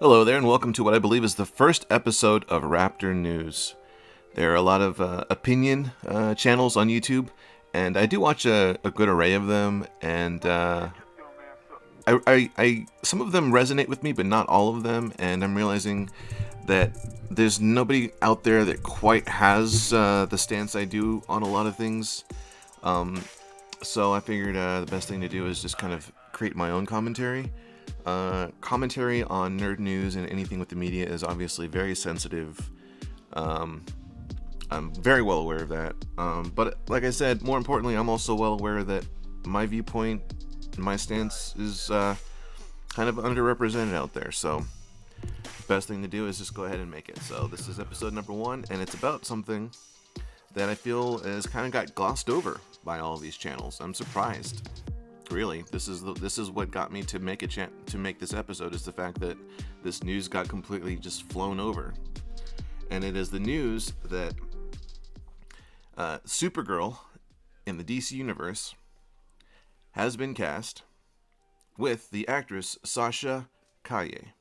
Hello there, and welcome to what I believe is the first episode of Raptor News. There are a lot of opinion channels on YouTube, and I do watch a good array of them, and some of them resonate with me, but not all of them, and I'm realizing that there's nobody out there that quite has the stance I do on a lot of things. So I figured the best thing to do is just kind of create my own commentary. Commentary on nerd news and anything with the media is obviously very sensitive. I'm very well aware of that. But like I said, more importantly, I'm also well aware that my viewpoint, my stance is kind of underrepresented out there. So best thing to do is just go ahead and make it. So this is episode number 1, and it's about something that I feel has kind of got glossed over by all these channels. I'm surprised. Really, this is what got me to make this episode, is the fact that this news got completely just flown over, and it is the news that Supergirl in the DC universe has been cast with the actress Sasha Calle,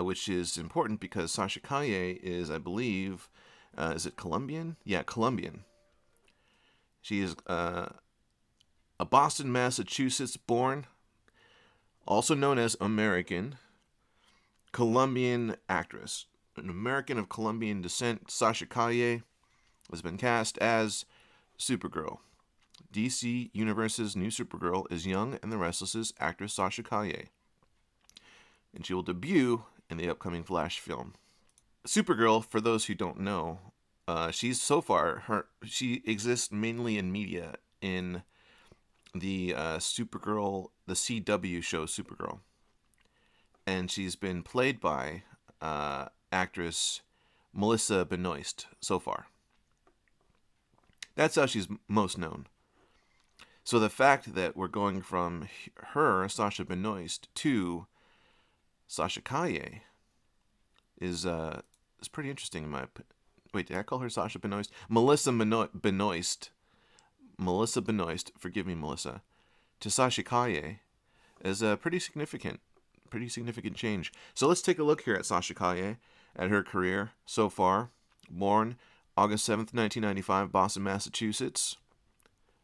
which is important because Sasha Calle is, I believe, is it Colombian? Yeah, Colombian. She is a Boston, Massachusetts born, also known as American, Colombian actress. An American of Colombian descent, Sasha Calle has been cast as Supergirl. DC Universe's new Supergirl is Young and the Restless's actress Sasha Calle, and she will debut in the upcoming Flash film. Supergirl, for those who don't know, she exists mainly in media in the Supergirl, the CW show Supergirl, and she's been played by actress Melissa Benoist so far. That's how she's most known. So the fact that we're going from her, Sasha Benoist, to Sasha Calle is pretty interesting in my opinion. Wait, did I call her Sasha Benoist? Benoist. Melissa Benoist, forgive me, Melissa, to Sasha Calle is a pretty significant change. So let's take a look here at Sasha Calle, at her career so far. Born August 7th, 1995, Boston, Massachusetts.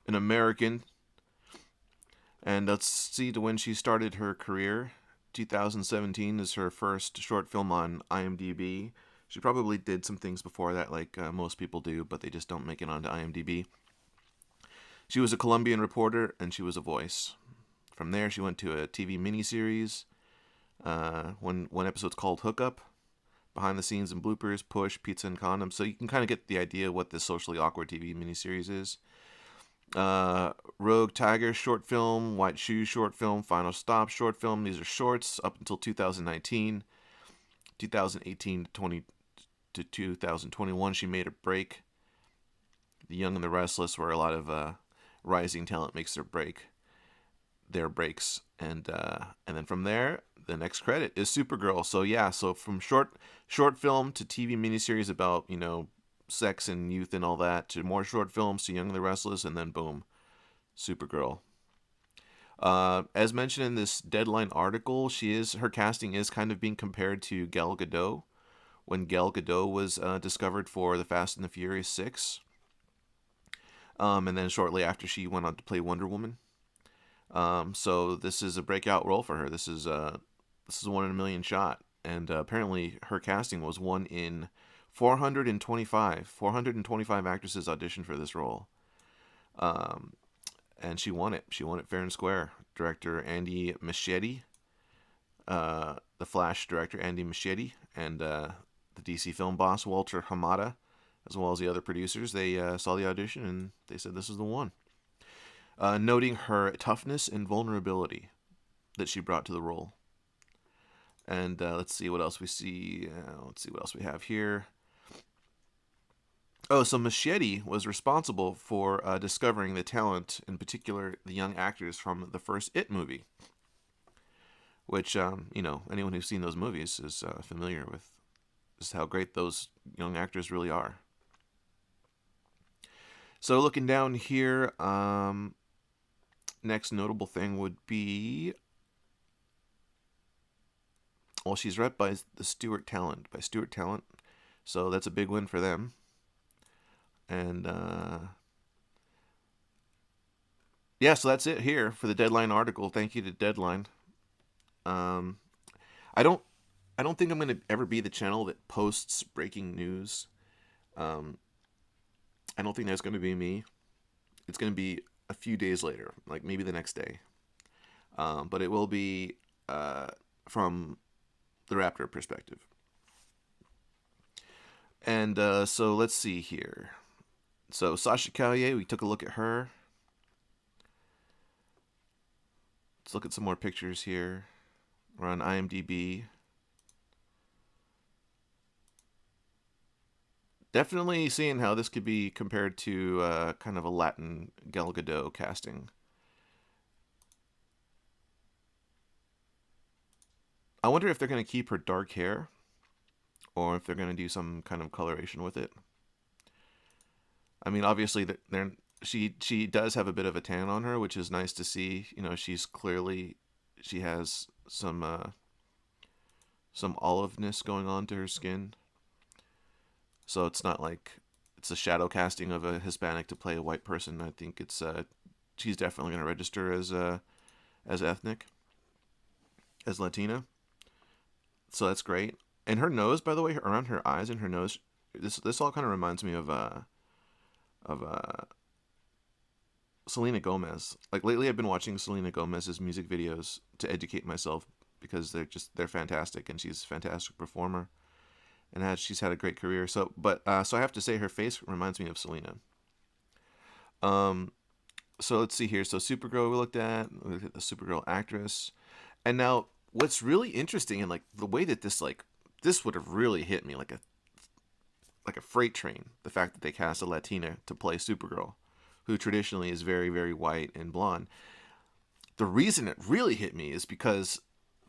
An American. And let's see to when she started her career. 2017 is her first short film on IMDb. She probably did some things before that, like most people do, but they just don't make it onto IMDb. She was a Colombian reporter, and she was a voice. From there, she went to a TV miniseries. One episode's called Hookup. Behind the scenes and bloopers, Push, Pizza, and Condoms. So you can kind of get the idea what this socially awkward TV miniseries is. Rogue Tiger short film, White Shoes short film, Final Stop short film. These are shorts up until 2019. 2018 to 2021, she made a break. The Young and the Restless, where a lot of rising talent makes their breaks, and then from there, the next credit is Supergirl. So yeah, so from short film to TV miniseries about sex and youth and all that, to more short films, to Young and the Restless, and then boom, Supergirl. As mentioned in this Deadline article, her casting is kind of being compared to Gal Gadot, when Gal Gadot was discovered for the Fast and the Furious 6. And then shortly after, she went on to play Wonder Woman. So this is a breakout role for her. This is a 1 in a million shot, and apparently her casting was 1 in 425. 425 actresses auditioned for this role, and she won it. She won it fair and square. Director Andy Muschietti, the Flash director Andy Muschietti, and the DC film boss Walter Hamada, as well as the other producers, they saw the audition and they said this is the one. Noting her toughness and vulnerability that she brought to the role. And let's see what else we see. Let's see what else we have here. Oh, so Muschietti was responsible for discovering the talent, in particular the young actors from the first It movie, which, anyone who's seen those movies is familiar with just how great those young actors really are. So looking down here, next notable thing would be Well, she's rep by the Stewart Talent, so that's a big win for them. And yeah, so that's it here for the Deadline article. Thank you to Deadline. Um, I don't I don't think I'm gonna ever be the channel that posts breaking news. Um, I don't think that's gonna be me. It's gonna be a few days later, like maybe the next day. But it will be from the Raptor perspective. And so let's see here. So Sasha Calle, we took a look at her. Let's look at some more pictures here. We're on IMDb. Definitely seeing how this could be compared to kind of a Latin Gal Gadot casting. I wonder if they're going to keep her dark hair or if they're going to do some kind of coloration with it. I mean, obviously, she does have a bit of a tan on her, which is nice to see. You know, she has some oliveness going on to her skin. So it's not like it's a shadow casting of a Hispanic to play a white person. I think it's she's definitely going to register as ethnic, as Latina. So that's great. And her nose, by the way, around her eyes and her nose, this all kind of reminds me of Selena Gomez. Like lately, I've been watching Selena Gomez's music videos to educate myself because they're fantastic, and she's a fantastic performer, and she's had a great career. So I have to say her face reminds me of Selena. Um, so let's see here. So Supergirl we looked at the Supergirl actress, and now what's really interesting and like the way that this would have really hit me like a freight train. The fact that they cast a Latina to play Supergirl, who traditionally is very, very white and blonde. The reason it really hit me is because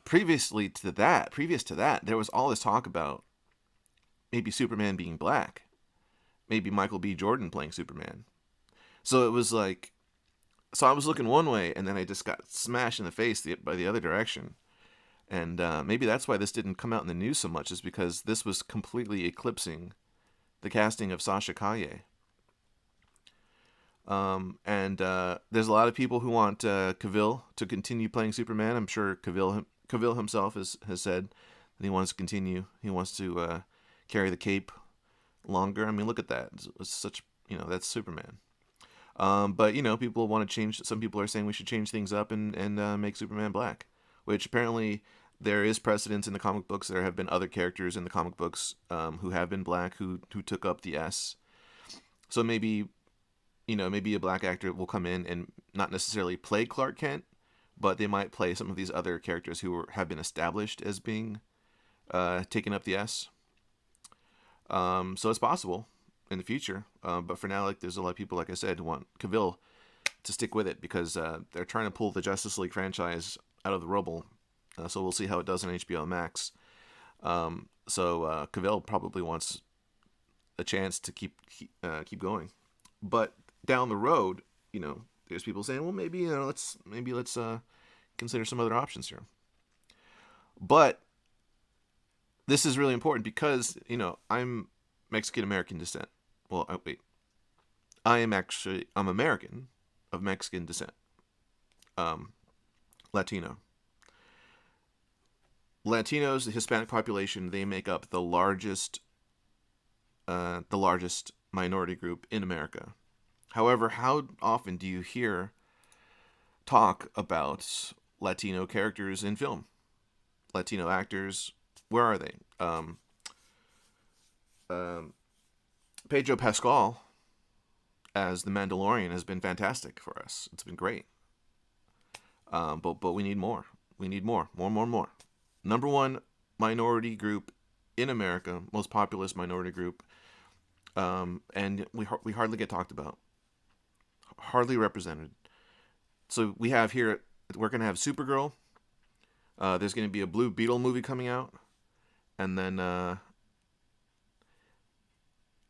previous to that, there was all this talk about maybe Superman being black, maybe Michael B. Jordan playing Superman. So it was like, so I was looking one way, and then I just got smashed in the face by the other direction. And maybe that's why this didn't come out in the news so much, is because this was completely eclipsing the casting of Sasha Calle. And there's a lot of people who want Cavill to continue playing Superman. I'm sure Cavill himself has said that he wants to continue. He wants to carry the cape longer. I mean, look at that. It's such, that's Superman. But people want to change. Some people are saying we should change things up and make Superman black, which apparently there is precedence in the comic books. There have been other characters in the comic books who have been black who took up the S. So maybe a black actor will come in and not necessarily play Clark Kent, but they might play some of these other characters who have been established as being taking up the S. So it's possible in the future. But for now, there's a lot of people, like I said, who want Cavill to stick with it because they're trying to pull the Justice League franchise out of the rubble. So we'll see how it does on HBO Max. So Cavill probably wants a chance to keep going. But down the road, there's people saying, well, maybe let's consider some other options here. But this is really important because I'm Mexican American descent. Well, wait, I'm American of Mexican descent. Latino. Latinos, the Hispanic population, they make up the largest minority group in America. However, how often do you hear talk about Latino characters in film? Latino actors, where are they? Pedro Pascal as the Mandalorian has been fantastic for us. It's been great. But we need more. We need more. More. Number one minority group in America, most populous minority group, and we hardly get talked about, hardly represented. So we're going to have Supergirl. There's going to be a Blue Beetle movie coming out, and then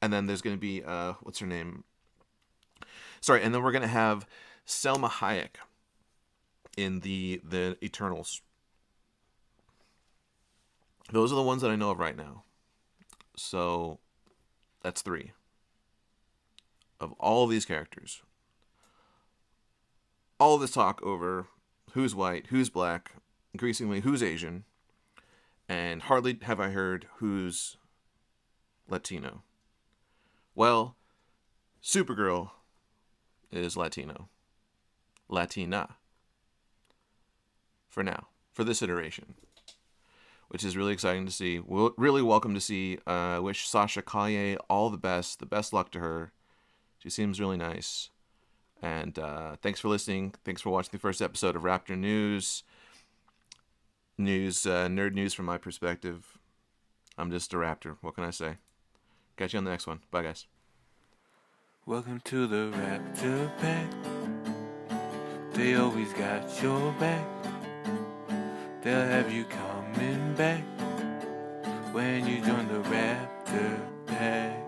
there's going to be what's her name? Sorry, and then we're going to have Selma Hayek in the Eternals. Those are the ones that I know of right now. So that's 3 of all of these characters. All of this talk over who's white, who's black, increasingly who's Asian, and hardly have I heard who's Latino. Well, Supergirl is Latino. Latina. For now. For this iteration. Which is really exciting to see. Really welcome to see. I wish Sasha Calle all the best luck to her. She seems really nice. And thanks for listening. Thanks for watching the first episode of Raptor News. Nerd news from my perspective. I'm just a raptor. What can I say? Catch you on the next one. Bye, guys. Welcome to the Raptor Pack. They always got your back. They'll have you coming back when you join the Raptor Pack.